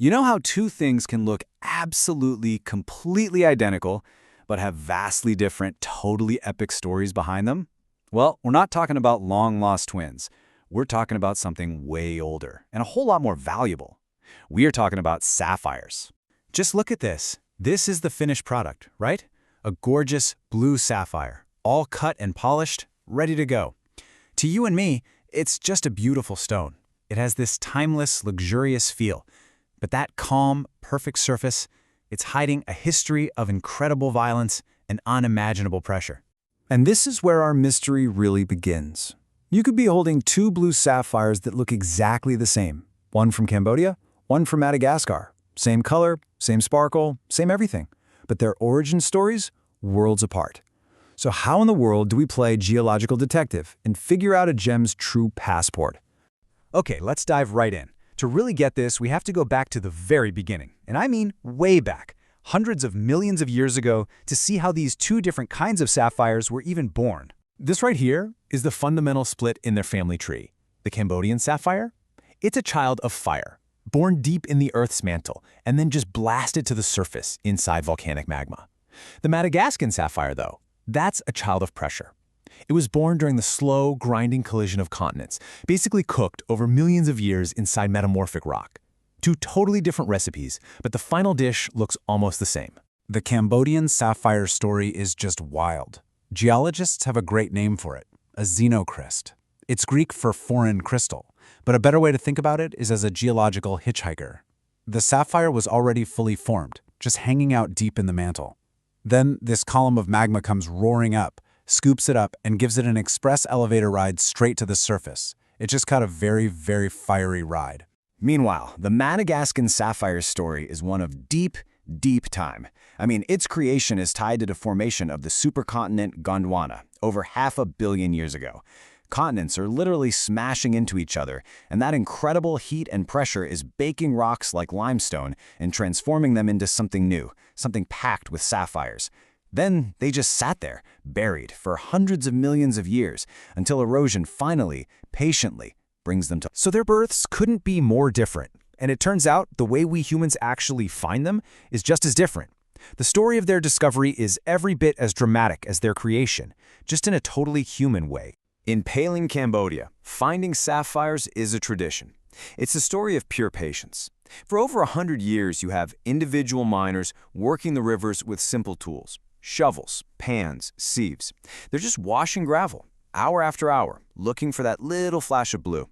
You know how two things can look absolutely, completely identical, but have vastly different, totally epic stories behind them? Well, we're not talking about long-lost twins. We're talking about something way older and a whole lot more valuable. We are talking about sapphires. Just look at this. This is the finished product, right? A gorgeous blue sapphire, all cut and polished, ready to go. To you and me, it's just a beautiful stone. It has this timeless, luxurious feel. But that calm, perfect surface, it's hiding a history of incredible violence and unimaginable pressure. And this is where our mystery really begins. You could be holding two blue sapphires that look exactly the same. One from Cambodia, one from Madagascar. Same color, same sparkle, same everything. But their origin stories, worlds apart. So how in the world do we play geological detective and figure out a gem's true passport? Okay, let's dive right in. To really get this, we have to go back to the very beginning, and I mean way back, hundreds of millions of years ago, to see how these two different kinds of sapphires were even born. This right here is the fundamental split in their family tree. The Cambodian sapphire? It's a child of fire, born deep in the Earth's mantle, and then just blasted to the surface inside volcanic magma. The Madagascan sapphire, though, that's a child of pressure. It was born during the slow, grinding collision of continents, basically cooked over millions of years inside metamorphic rock. Two totally different recipes, but the final dish looks almost the same. The Cambodian sapphire story is just wild. Geologists have a great name for it, a xenocryst. It's Greek for foreign crystal, but a better way to think about it is as a geological hitchhiker. The sapphire was already fully formed, just hanging out deep in the mantle. Then this column of magma comes roaring up, scoops it up, and gives it an express elevator ride straight to the surface. It just got a very, very fiery ride. Meanwhile, the Madagascan sapphire story is one of deep, deep time. I mean, its creation is tied to the formation of the supercontinent Gondwana over 500 million years ago. Continents are literally smashing into each other, and that incredible heat and pressure is baking rocks like limestone and transforming them into something new, something packed with sapphires. Then they just sat there, buried for hundreds of millions of years, until erosion finally, patiently, brings them to. So their births couldn't be more different. And it turns out the way we humans actually find them is just as different. The story of their discovery is every bit as dramatic as their creation, just in a totally human way. In Paling, Cambodia, finding sapphires is a tradition. It's a story of pure patience. For over 100 years, you have individual miners working the rivers with simple tools. Shovels, pans, sieves. They're just washing gravel, hour after hour, looking for that little flash of blue.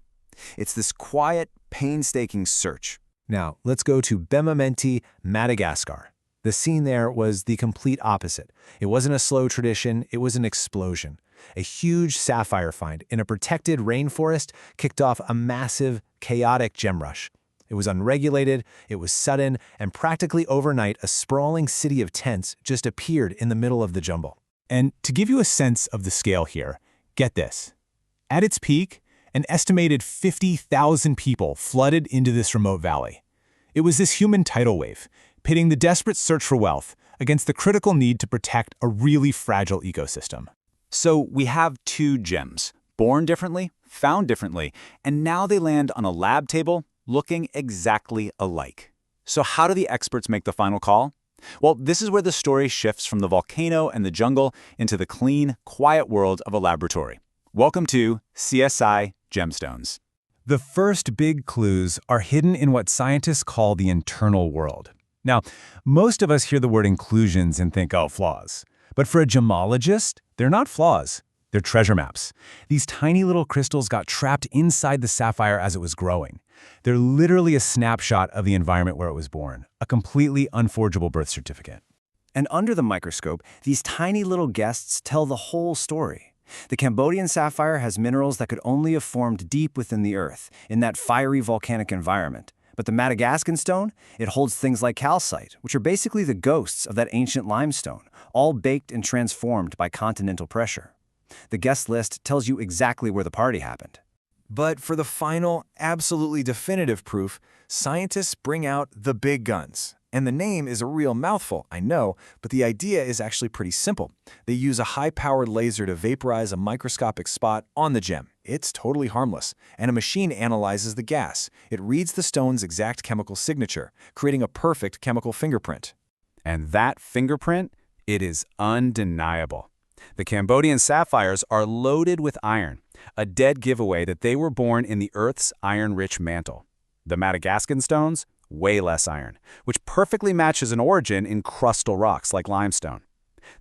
It's this quiet, painstaking search. Now, let's go to Bemamenti, Madagascar. The scene there was the complete opposite. It wasn't a slow tradition, it was an explosion. A huge sapphire find in a protected rainforest kicked off a massive, chaotic gem rush. It was unregulated, it was sudden, and practically overnight, a sprawling city of tents just appeared in the middle of the jumble. And to give you a sense of the scale here, get this. At its peak, an estimated 50,000 people flooded into this remote valley. It was this human tidal wave, pitting the desperate search for wealth against the critical need to protect a really fragile ecosystem. So we have two gems, born differently, found differently, and now they land on a lab table looking exactly alike. So how do the experts make the final call? Well, this is where the story shifts from the volcano and the jungle into the clean, quiet world of a laboratory. Welcome to CSI Gemstones. The first big clues are hidden in what scientists call the internal world. Now, most of us hear the word inclusions and think, oh, flaws. But for a gemologist, they're not flaws. They're treasure maps. These tiny little crystals got trapped inside the sapphire as it was growing. They're literally a snapshot of the environment where it was born, a completely unforgeable birth certificate. And under the microscope, these tiny little guests tell the whole story. The Cambodian sapphire has minerals that could only have formed deep within the earth, in that fiery volcanic environment. But the Madagascan stone, it holds things like calcite, which are basically the ghosts of that ancient limestone, all baked and transformed by continental pressure. The guest list tells you exactly where the party happened. But for the final, absolutely definitive proof, scientists bring out the big guns. And the name is a real mouthful, I know, but the idea is actually pretty simple. They use a high-powered laser to vaporize a microscopic spot on the gem. It's totally harmless, and a machine analyzes the gas. It reads the stone's exact chemical signature, creating a perfect chemical fingerprint. And that fingerprint, it is undeniable. The Cambodian sapphires are loaded with iron, a dead giveaway that they were born in the Earth's iron-rich mantle. The Madagascan stones, way less iron, which perfectly matches an origin in crustal rocks like limestone.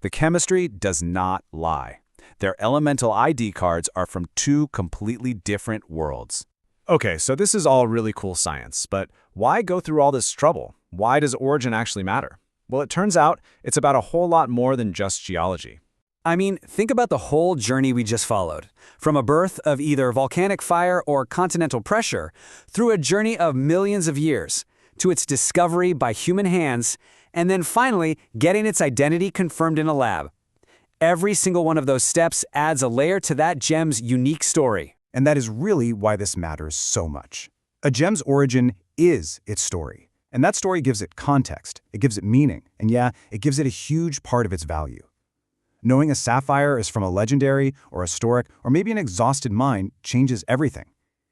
The chemistry does not lie. Their elemental ID cards are from two completely different worlds. Okay, so this is all really cool science, but why go through all this trouble? Why does origin actually matter? Well, it turns out it's about a whole lot more than just geology. I mean, think about the whole journey we just followed. From a birth of either volcanic fire or continental pressure, through a journey of millions of years, to its discovery by human hands, and then finally getting its identity confirmed in a lab. Every single one of those steps adds a layer to that gem's unique story. And that is really why this matters so much. A gem's origin is its story. And that story gives it context, it gives it meaning, and yeah, it gives it a huge part of its value. Knowing a sapphire is from a legendary or historic or maybe an exhausted mine changes everything.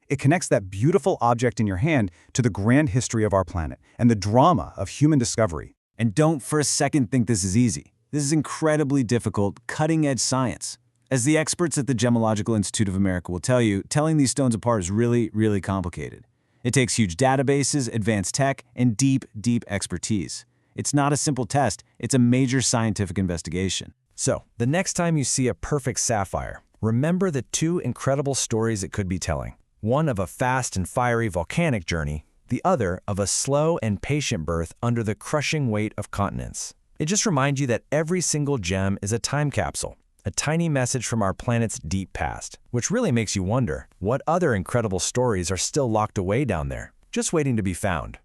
It connects that beautiful object in your hand to the grand history of our planet and the drama of human discovery. And don't for a second think this is easy. This is incredibly difficult, cutting-edge science. As the experts at the Gemological Institute of America will tell you, telling these stones apart is really, really complicated. It takes huge databases, advanced tech, and deep, deep expertise. It's not a simple test, it's a major scientific investigation. So, the next time you see a perfect sapphire, remember the two incredible stories it could be telling. One of a fast and fiery volcanic journey, the other of a slow and patient birth under the crushing weight of continents. It just reminds you that every single gem is a time capsule, a tiny message from our planet's deep past, which really makes you wonder, what other incredible stories are still locked away down there, just waiting to be found?